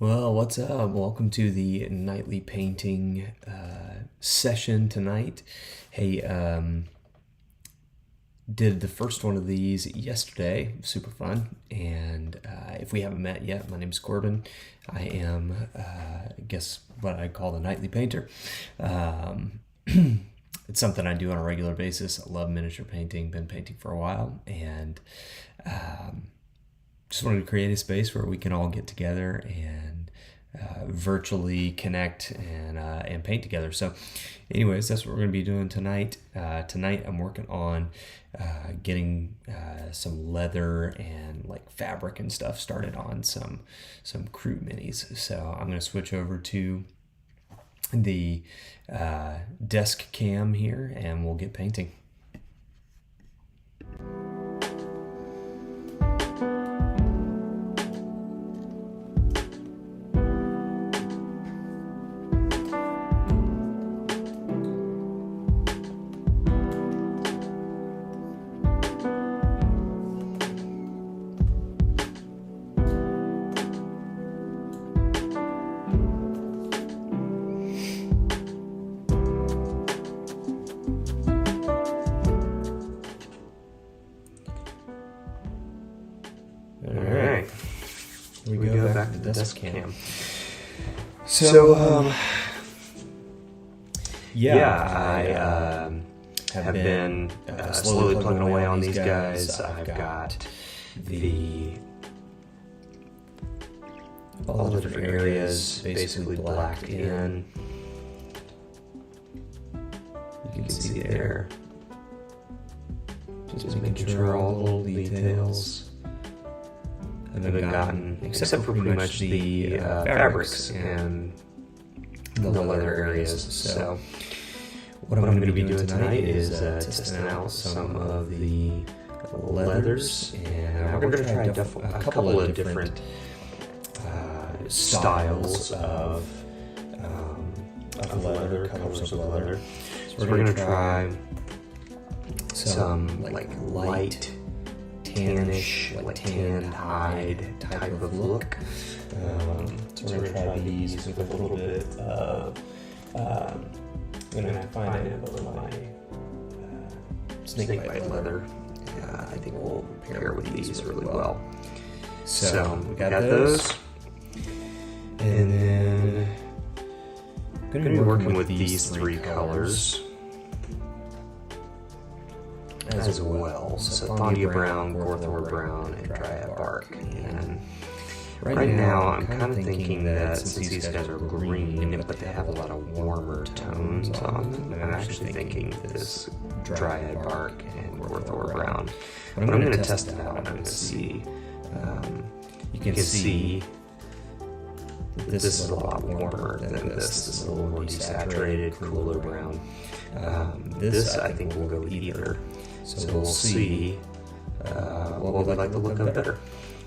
Well, what's up? Welcome to the nightly painting session tonight. Hey, did the first one of these yesterday, super fun. And if we haven't met yet, my name's Corbin. I am, I guess, what I call the nightly painter. It's something I do on a regular basis. I love miniature painting, been painting for a while, and just wanted to create a space where we can all get together and virtually connect and paint together. So anyways, that's what we're going to be doing tonight. Tonight I'm working on getting some leather and like fabric and stuff started on some Kroot minis. So I'm going to switch over to the desk cam here and we'll get painting. We go back to the desk cam. So, I have been slowly plugging away on these guys. I've got all the different areas basically blacked in. You can see there. Just making sure all the little details have been gotten, except for pretty much the fabrics and the leather areas. So what I'm going to be doing tonight is testing out some of the leathers, and we're going to try a couple of different styles of leather, colors of leather. So we're going to try some like light tannish, like tanned hide type of look. So we're going to try these with a little bit of, I'm going to have to find it, but my Snakebite leather, I think will pair with these really well. So we got those. And then I'm going to be working with these three colors as well. So Wyldwood Brown, Gorthor Brown, and Dryad Bark. And right now I'm kind of thinking that since these guys are green, but they have a lot of warmer tones on them, I'm actually thinking this Dryad Bark and Gorthor Brown. But I'm going to test it out. I'm going to see. You can see this is a lot warmer than this. This is a little more desaturated, cooler brown. This I think will go either. So we'll see what we'd like the look of better.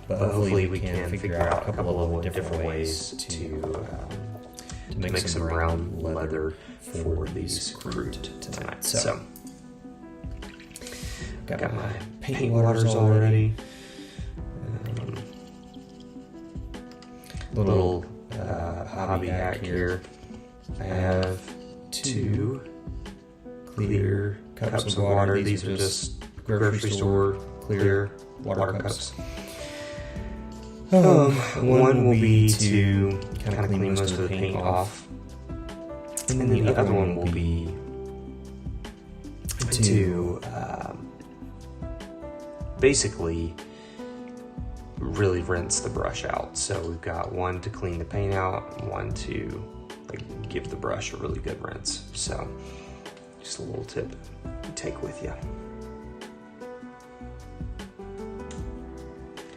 But hopefully we can figure out a couple of different ways to make some brown leather for these Kroot tonight. So got my paint waters already. Little hobby hack here. I have 2 clear cups of water. These are just grocery store clear water cups. One will be to kind of clean most of the paint off, and then the other one will be to basically really rinse the brush out. So we've got one to clean the paint out, one to like give the brush a really good rinse. So just a little tip to take with you.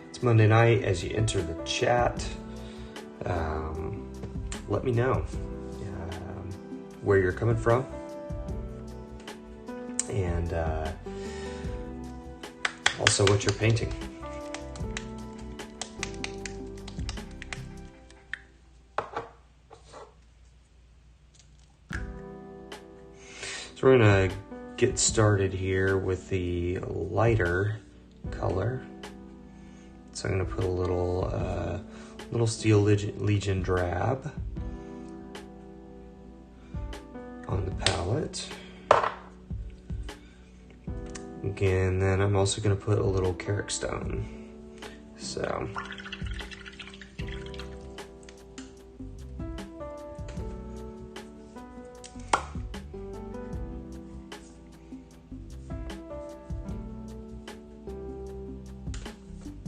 It's Monday night. As you enter the chat, let me know where you're coming from, and also what you're painting. So we're gonna get started here with the lighter color. So I'm gonna put a little Little Steel Legion Drab on the palette. Again, then I'm also going to put a little Karan Stone. So,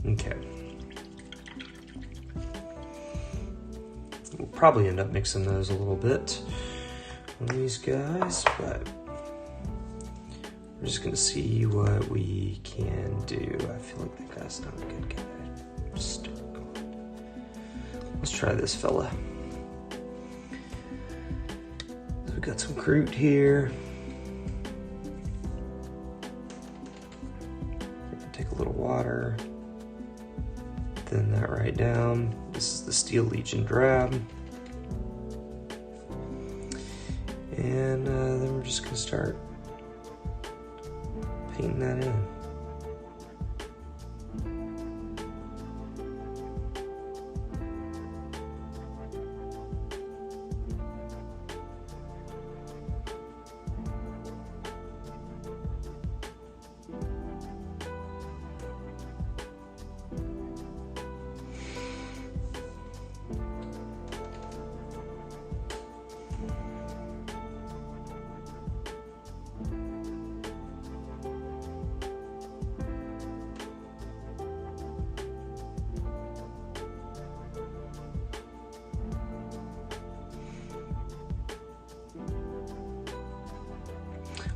okay. We'll probably end up mixing those a little bit on these guys, but we're just gonna see what we can do. I feel like that guy's not a good guy. Let's try this fella. So we got some Kroot here. Take a little water. Thin that right down. This is the Steel Legion Drab. And then we're just gonna start painting that in.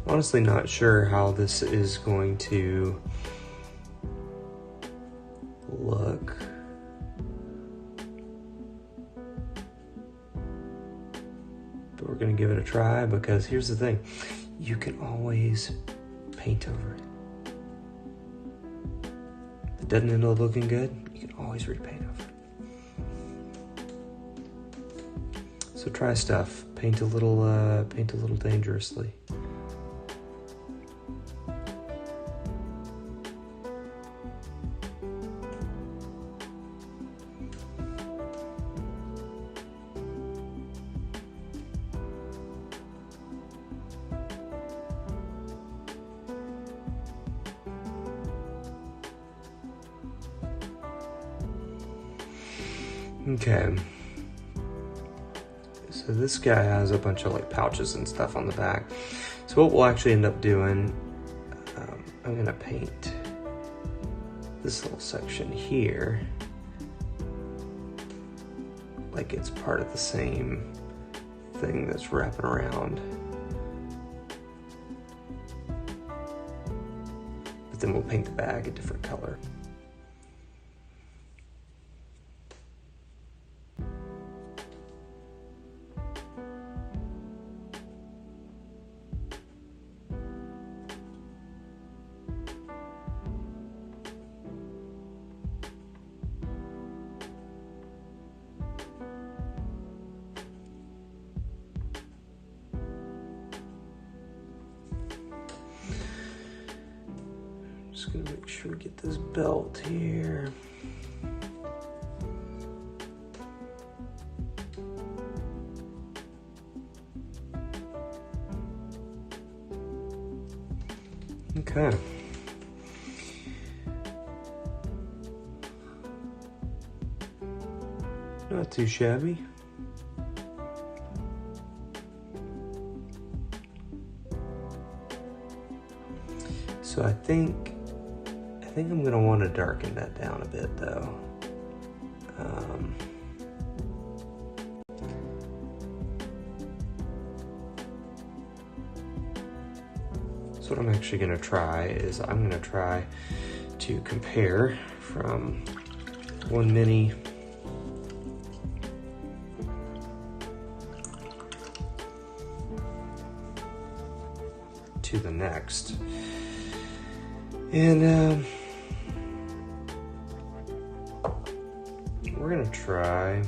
Honestly not sure how this is going to look. But we're gonna give it a try, because here's the thing. You can always paint over it. If it doesn't end up looking good, you can always repaint over it. So try stuff. Paint a little dangerously. Okay, so this guy has a bunch of like pouches and stuff on the back. So what we'll actually end up doing, I'm gonna paint this little section here like it's part of the same thing that's wrapping around. But then we'll paint the bag a different color. Just gonna make sure we get this belt here. Okay. Not too shabby. So I think I'm gonna want to darken that down a bit though. So what I'm actually gonna try is I'm gonna try to compare from one mini to the next. And we're gonna try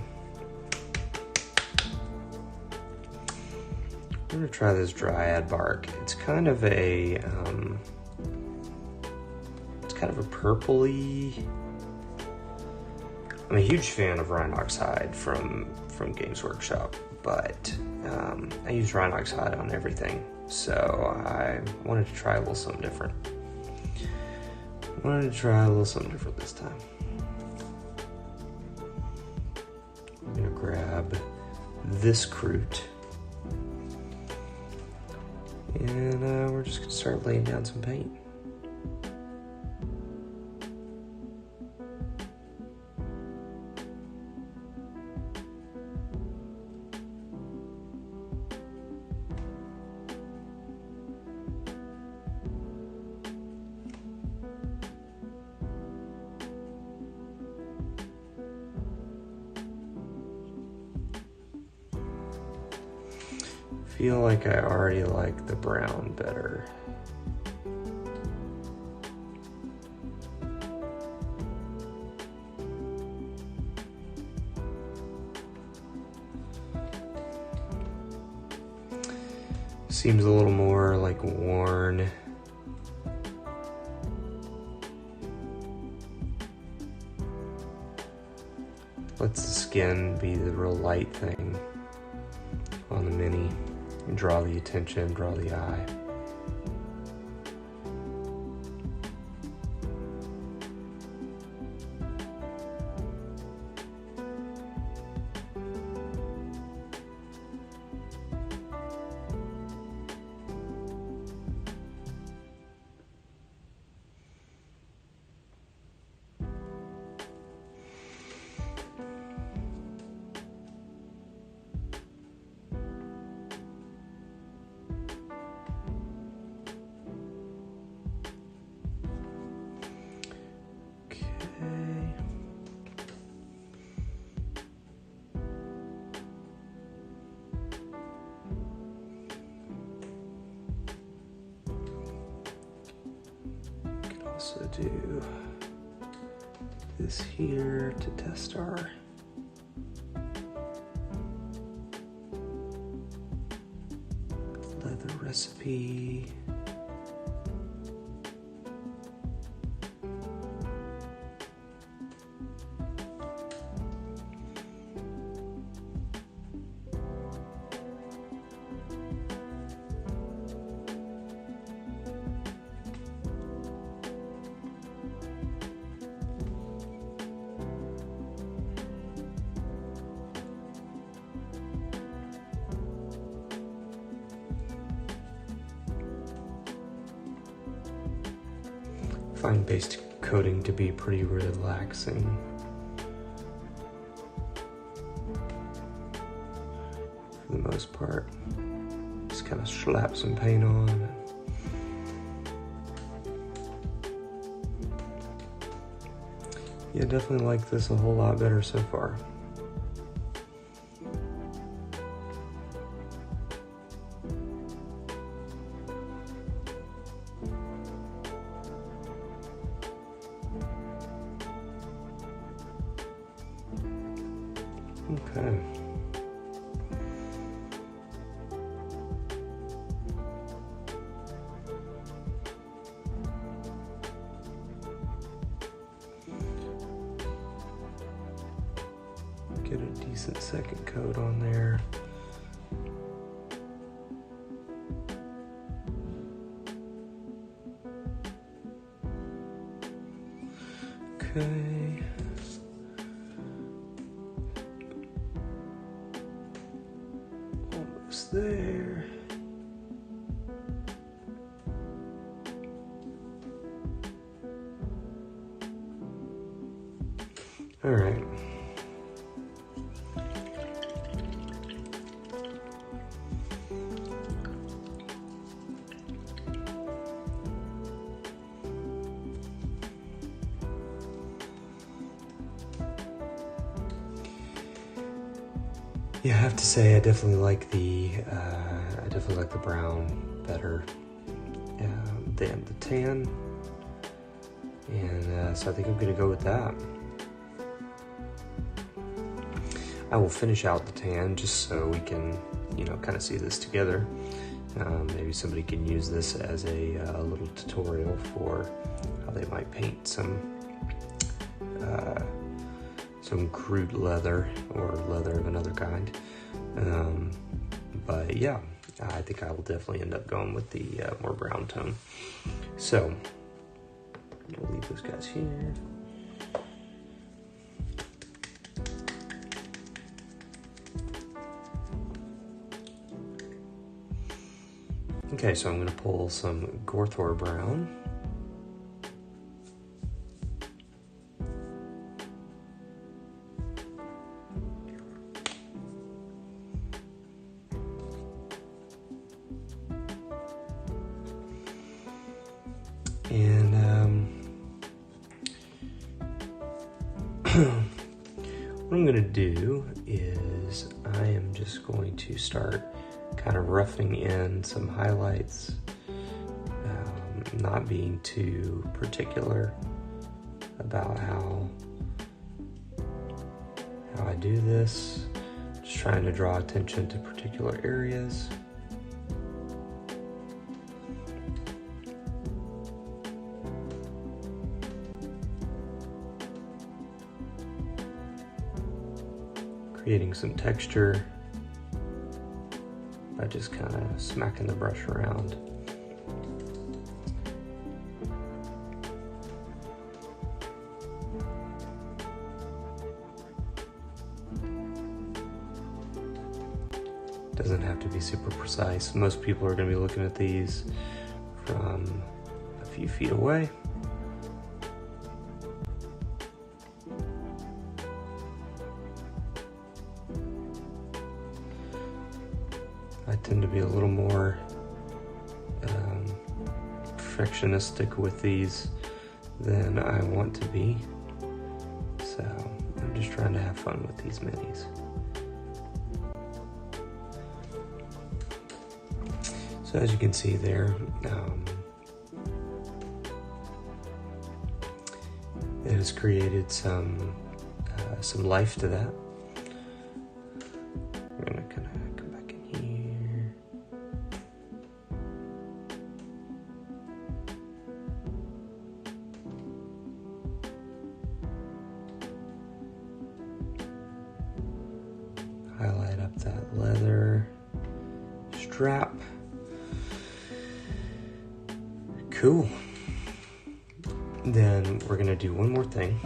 this Dryad Bark. It's kind of a purpley I'm a huge fan of Rhinox hide from Games Workshop, but I use Rhinox hide on everything, so I wanted to try a little something different. This time. I'm gonna grab this Kroot, and we're just gonna start laying down some paint. Feel like I already like the brown better. Seems a little more like worn. Lets the skin be the real light thing on the mini. And draw the attention, draw the eye. Also do this here to test our leather recipe. Find base coating to be pretty relaxing. For the most part. Just kind of slap some paint on. Yeah, definitely like this a whole lot better so far. Okay. Get a decent second coat on there. Okay. Almost there. All right. Yeah, I have to say I definitely like the brown better than the tan, and so I think I'm gonna go with that. I will finish out the tan just so we can, kind of see this together. Maybe somebody can use this as a little tutorial for how they might paint some some Kroot leather or leather of another kind. But yeah, I think I will definitely end up going with the more brown tone. So we'll leave those guys here. Okay, so I'm going to pull some Gorthor Brown. And what I'm going to do is I am just going to start kind of roughing in some highlights, not being too particular about how I do this, just trying to draw attention to particular areas. Creating some texture by just kind of smacking the brush around. Doesn't have to be super precise. Most people are going to be looking at these from a few feet away. I tend to be a little more perfectionistic with these than I want to be. So I'm just trying to have fun with these minis. So as you can see there, it has created some life to that. I'm gonna kind of come back in here. Highlight up that leather strap. Cool. Then we're gonna do one more thing.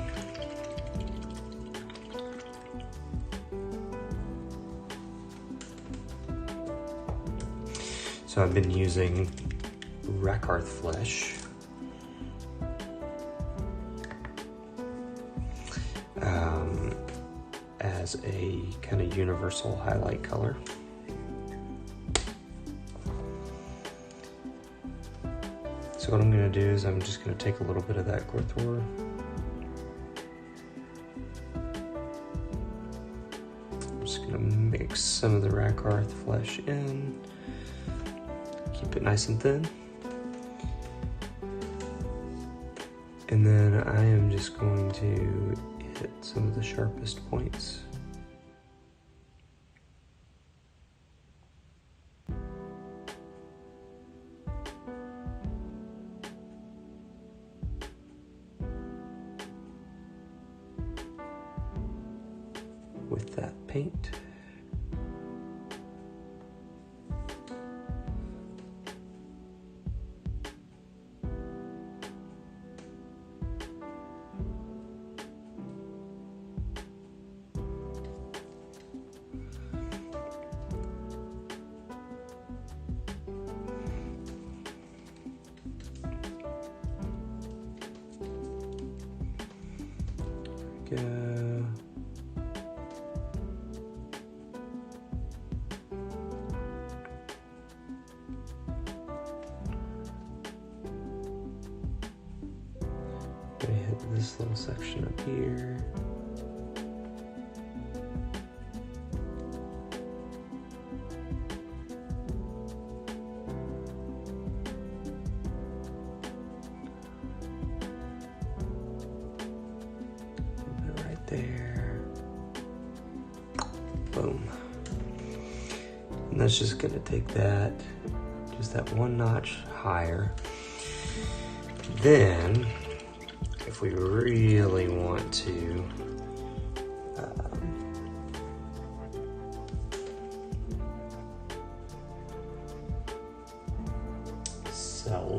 So I've been using Rakarth Flesh as a kind of universal highlight color. So what I'm going to do is I'm just going to take a little bit of that Gorthor. I'm just going to mix some of the Rakarth Flesh in. Keep it nice and thin. And then I am just going to hit some of the sharpest points. With that paint. There we go. Gonna hit this little section up here. Right there. Boom. And that's just gonna take that, just that one notch higher. Then, if we really want to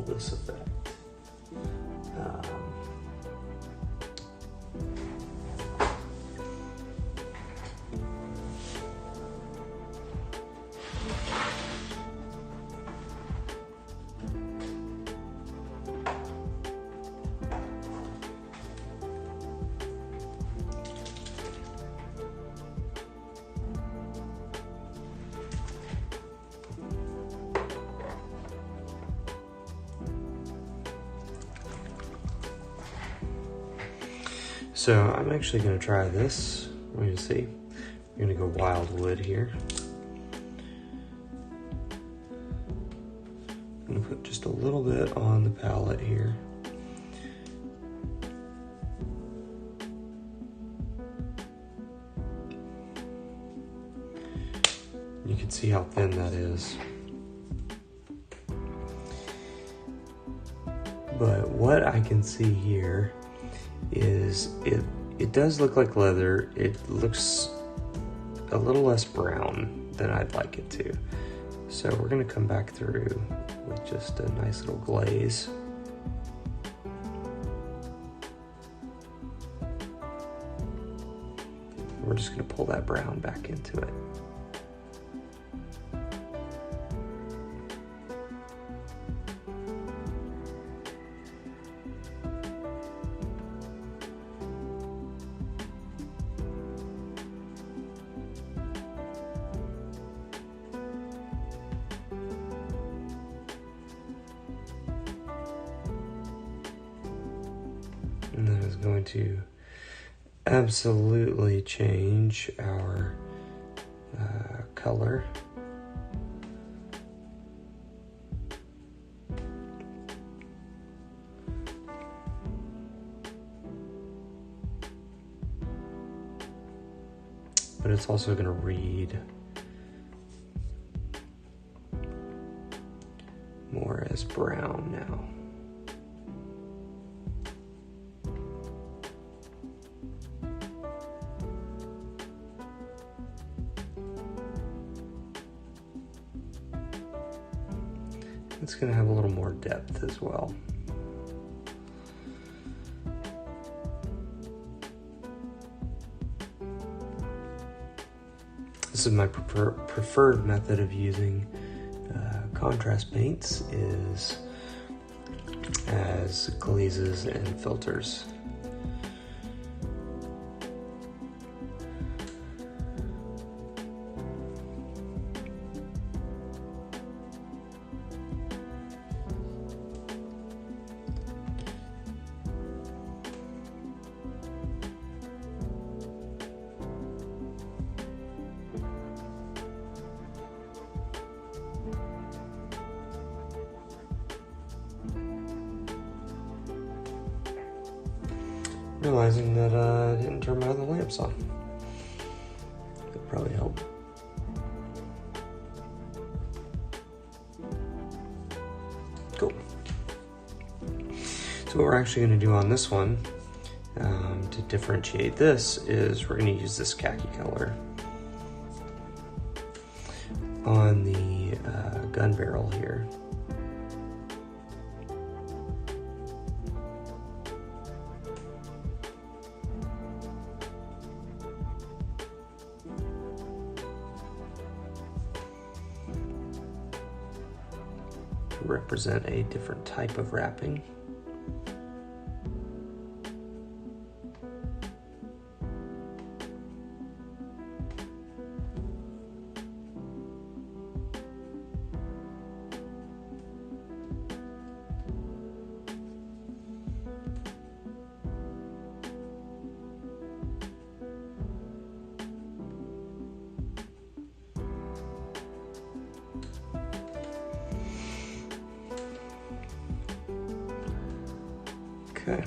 this effect. So I'm actually going to try this. We're going to see. We're going to go Wyldwood here. I'm going to put just a little bit on the palette here. You can see how thin that is. But what I can see here is it does look like leather. It looks a little less brown than I'd like it to. So we're going to come back through with just a nice little glaze. We're just going to pull that brown back into it. And that is going to absolutely change our color. But it's also going to read more as brown now. It's going to have a little more depth as well. This is my preferred method of using contrast paints is as glazes and filters. Realizing that I didn't turn my other lamps on. That'd probably help. Cool. So what we're actually going to do on this one, to differentiate this, is we're going to use this khaki color on the gun barrel here. Represent a different type of wrapping. Okay.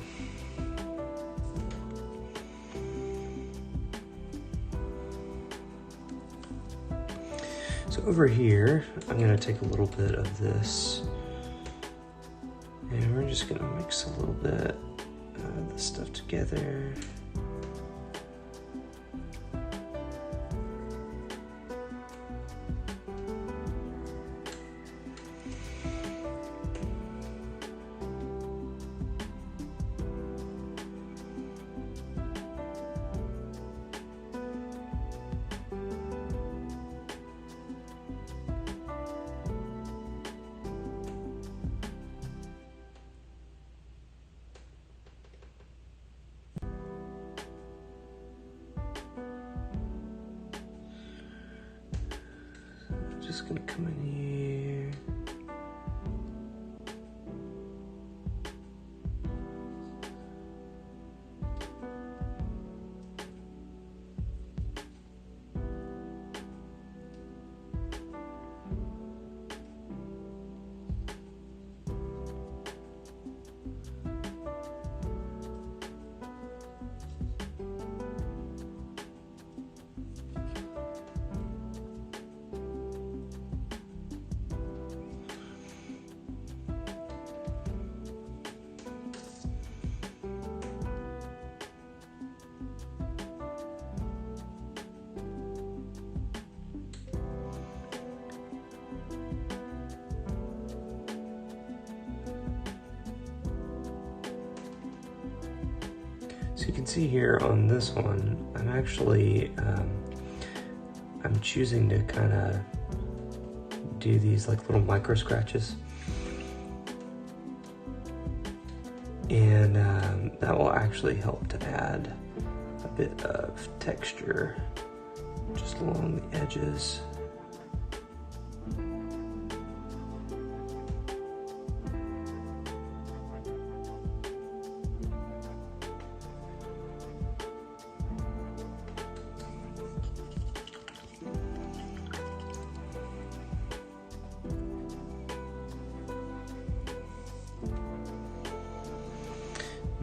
So over here, I'm going to take a little bit of this, and we're just going to mix a little bit of this stuff together. just gonna come in here. So you can see here on this one, I'm actually, I'm choosing to kind of do these like little micro scratches. And that will actually help to add a bit of texture just along the edges.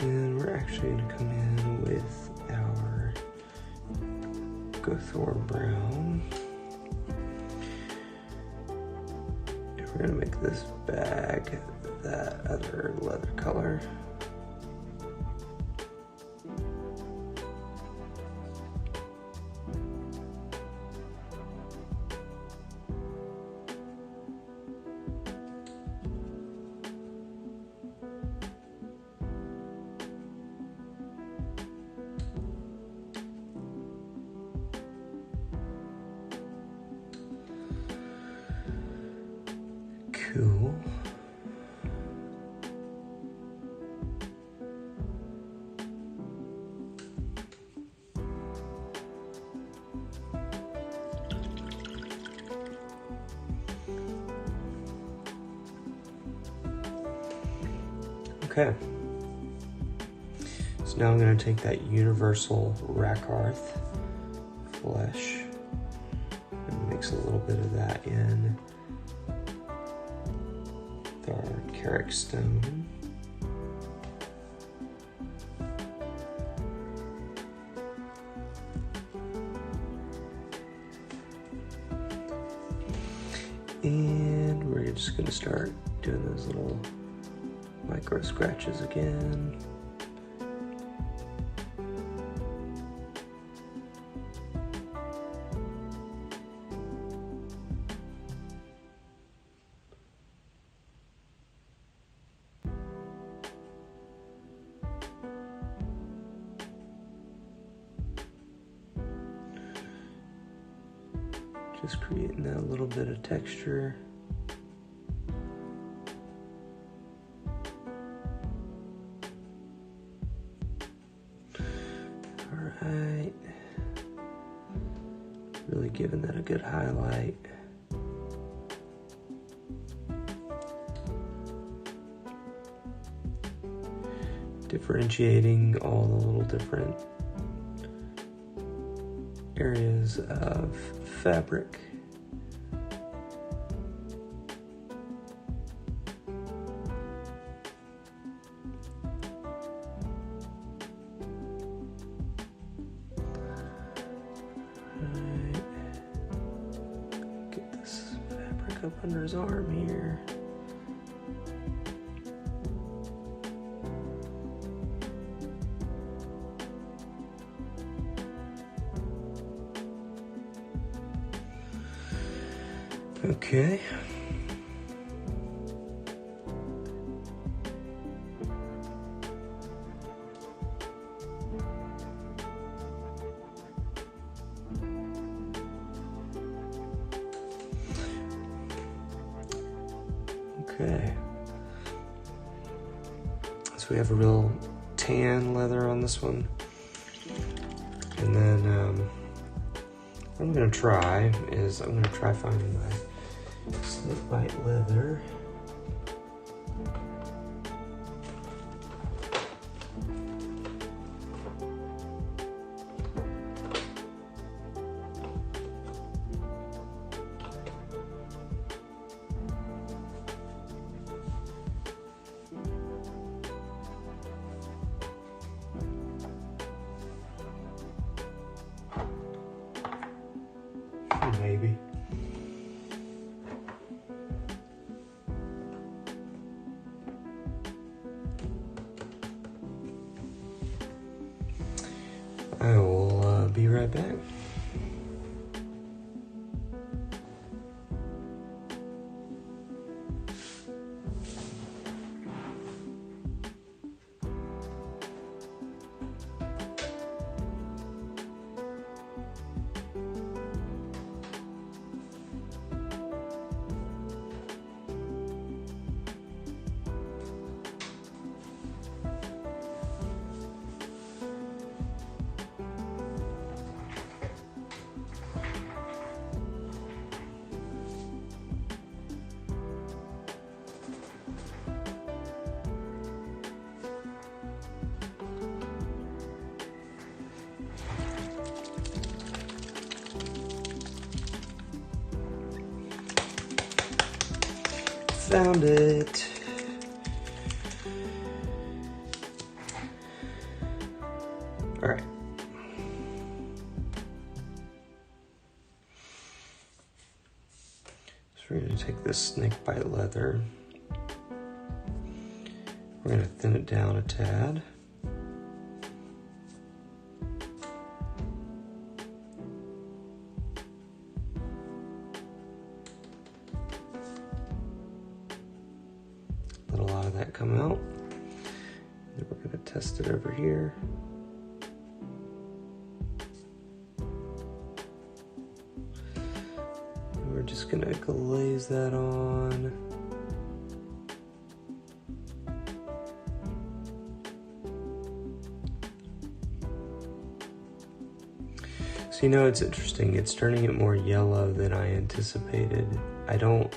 And we're actually going to come in with our Gorthor Brown. And we're going to make this bag that other leather color. Cool. Okay. So now I'm going to take that universal Rakarth Flesh and mix a little bit of that in with our Karan Stone. And we're just going to start doing those little micro scratches again. Just creating that little bit of texture. Alright. Really giving that a good highlight. Differentiating all the little different areas of fabric. Right. Get this fabric up under his arm here. Okay. Okay. So we have a real tan leather on this one. And then what I'm going to try is I'm going to try finding my Snakebite leather. Maybe. I will be right back. Found it. All right. So we're going to take this snakebite leather. We're going to thin it down a tad. Let a lot of that come out. Then we're going to test it over here. And we're just going to glaze that on. So you know, it's interesting. It's turning it more yellow than I anticipated. I don't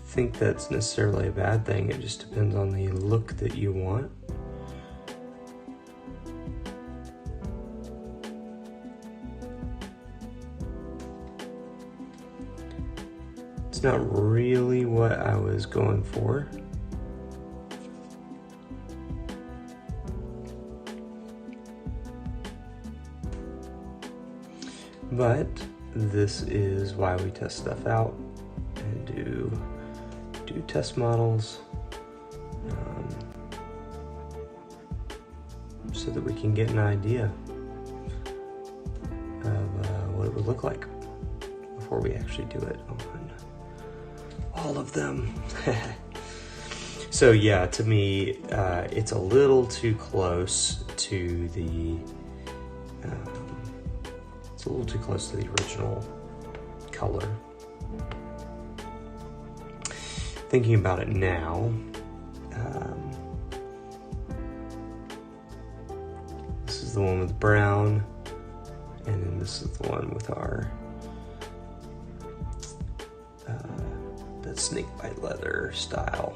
think that's necessarily a bad thing. It just depends on the look that you want. It's not really what I was going for. But this is why we test stuff out and do test models, so that we can get an idea of what it would look like before we actually do it on all of them. So yeah, to me, it's a little too close to the original color. Thinking about it now, this is the one with brown, and then this is the one with our that snakebite leather style.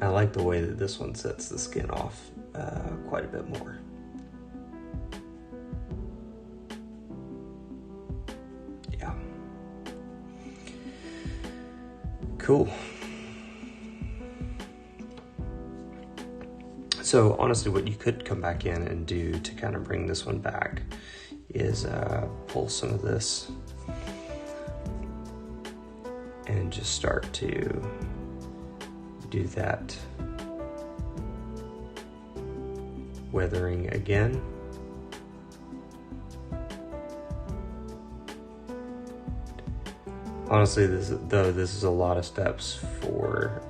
I like the way that this one sets the skin off quite a bit more. Yeah. Cool. So honestly, what you could come back in and do to kind of bring this one back is pull some of this and just start to do that weathering again. Honestly, this is a lot of steps for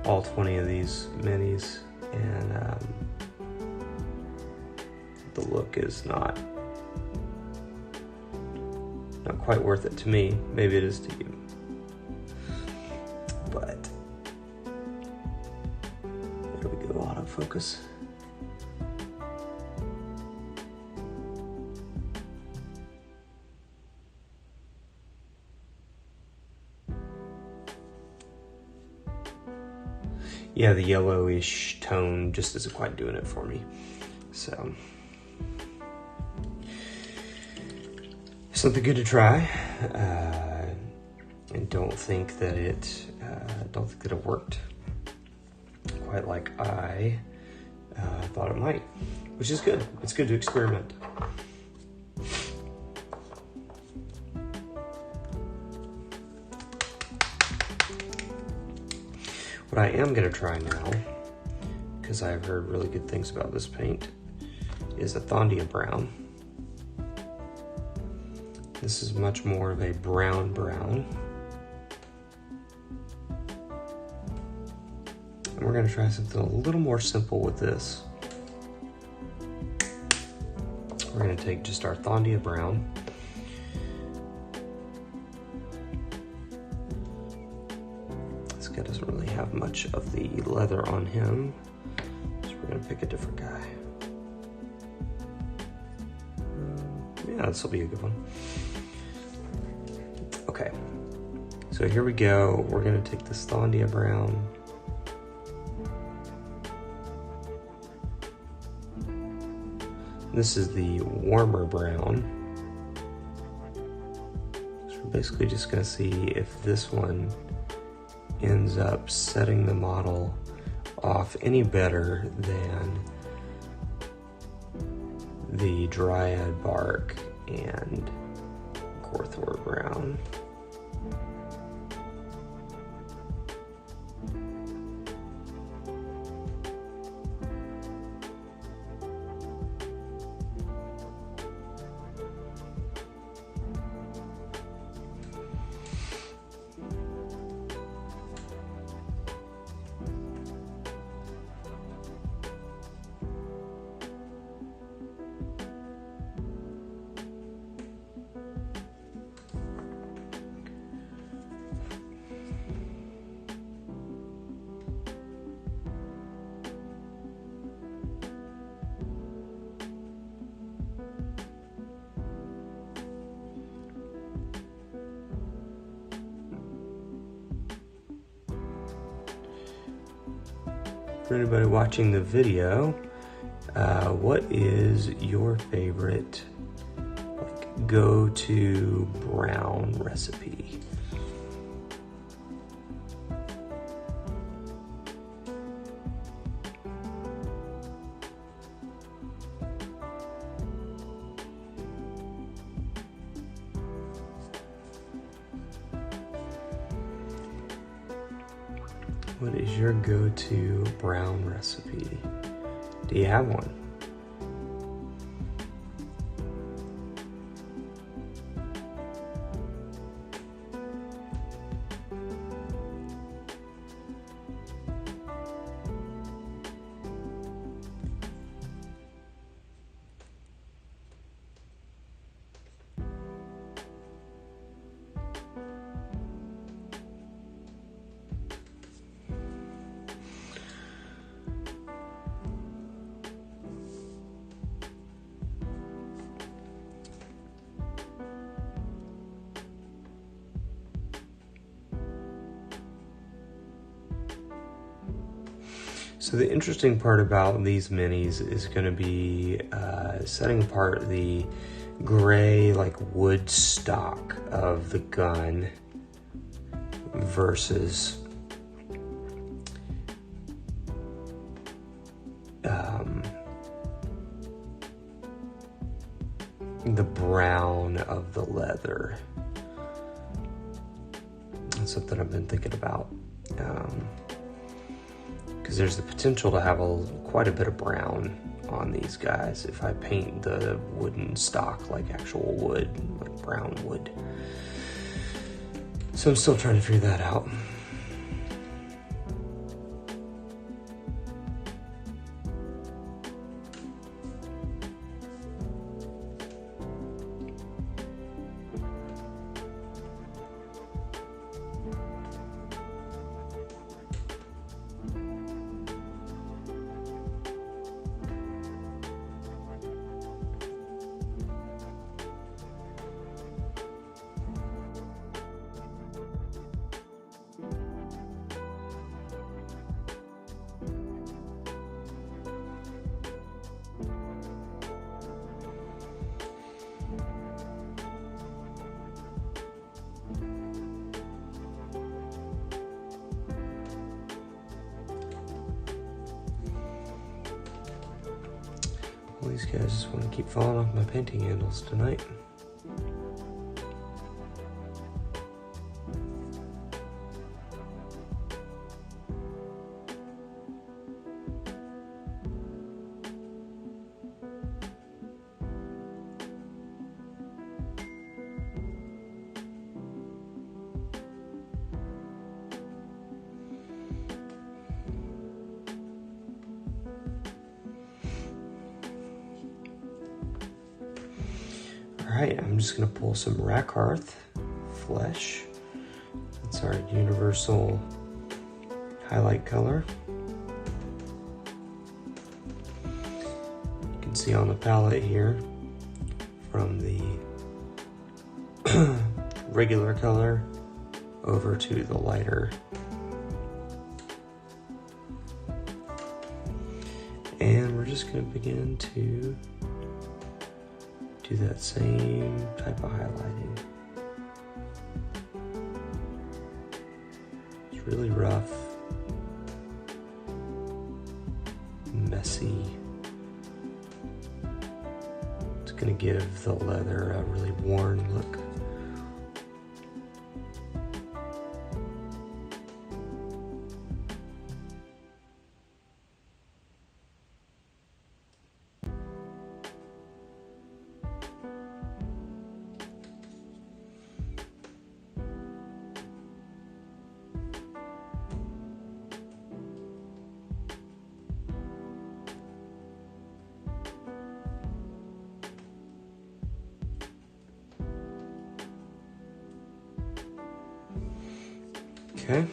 all 20 of these minis, and the look is not quite worth it to me. Maybe it is to you, but out of focus. Yeah, the yellowish tone just isn't quite doing it for me. So, something good to try. And don't think that it worked quite like I thought it might, which is good. It's good to experiment. What I am going to try now, because I've heard really good things about this paint, is a Dryad Brown. This is much more of a brown. And we're going to try something a little more simple with this. We're going to take just our Dryad Brown. This guy doesn't really have much of the leather on him, so we're going to pick a different guy. Yeah, this will be a good one. Okay, so here we go. We're going to take this Dryad Brown. This is the warmer brown. So we're basically just going to see if this one ends up setting the model off any better than the Dryad Bark and Gorthor Brown. For anybody watching the video, what is your favorite go-to brown recipe? What is your go-to brown recipe? Do you have one? So the interesting part about these minis is going to be setting apart the gray, like wood stock of the gun versus the brown of the leather. That's something I've been thinking about. Because there's the potential to have quite a bit of brown on these guys if I paint the wooden stock like actual wood, like brown wood. So I'm still trying to figure that out. these guys just want to keep falling off my painting handles tonight. Alright, I'm just going to pull some Rakarth Flesh. That's our universal highlight color. You can see on the palette here from the regular color over to the lighter. And we're just going to begin to do that same type of highlighting. It's really rough, messy. It's going to give the leather a really worn look. Okay.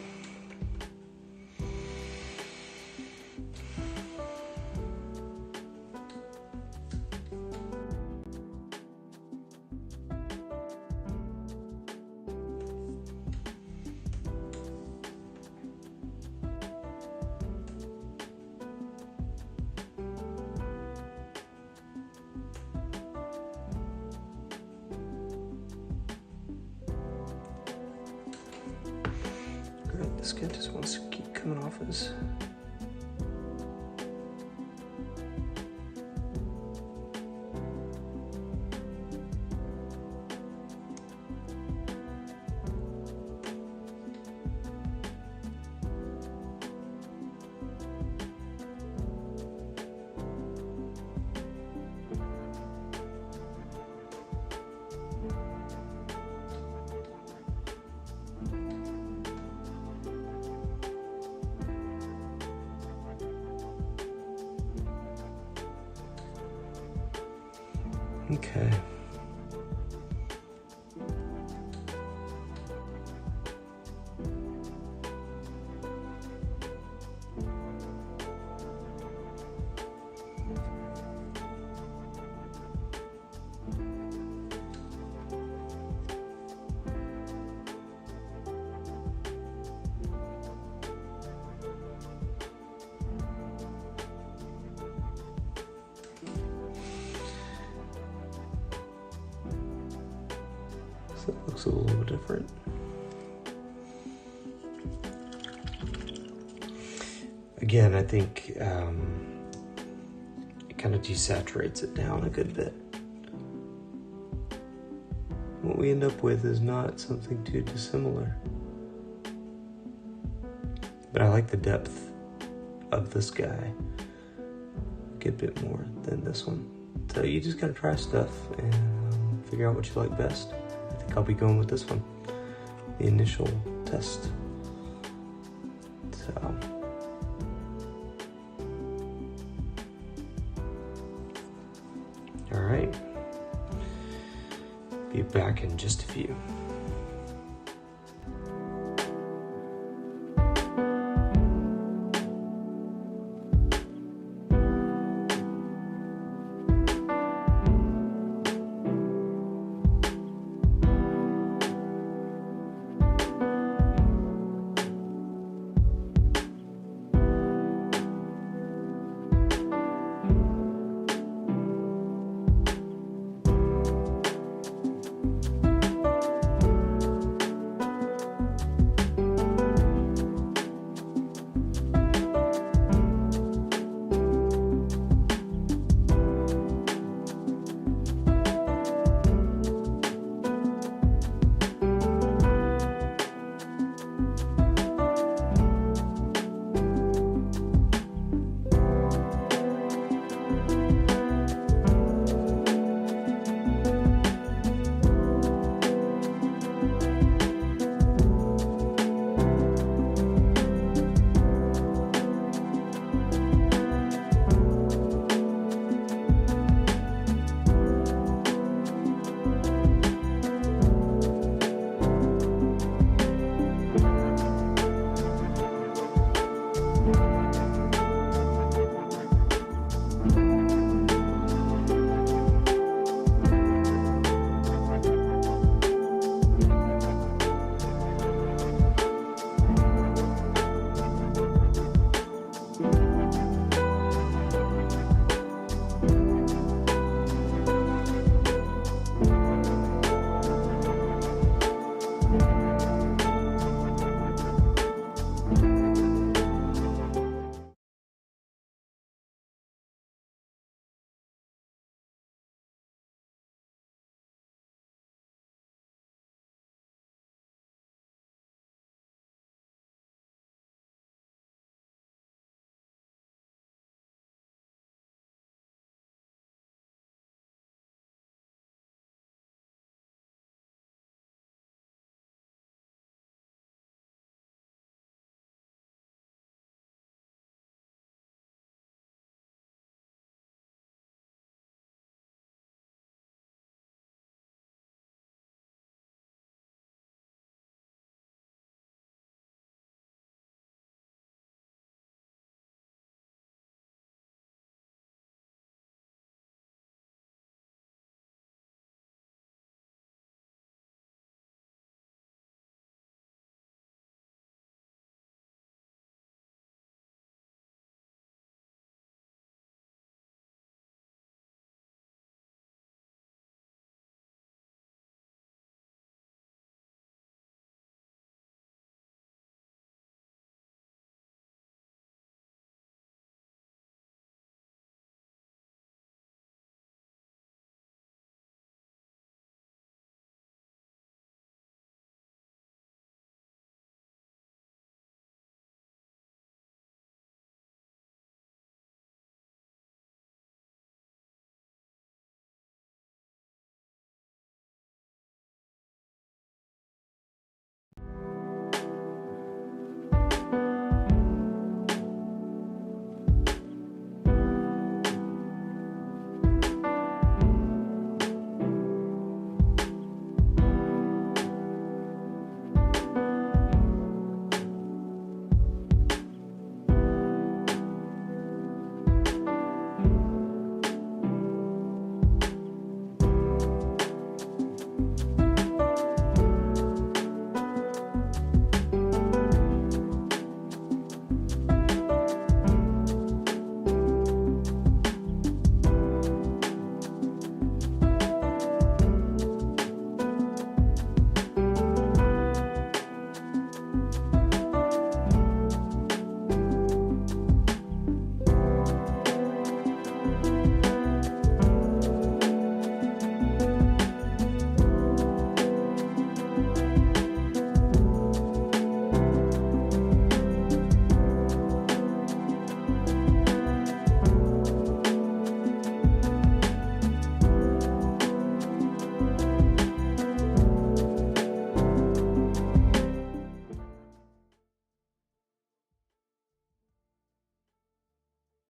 This guy just wants to keep coming off his... Okay. So it looks a little bit different. Again, I think it kind of desaturates it down a good bit. What we end up with is not something too dissimilar. But I like the depth of this guy a good bit more than this one. So you just gotta try stuff and figure out what you like best. I think I'll be going with this one, the initial test. So. All right. Be back in just a few.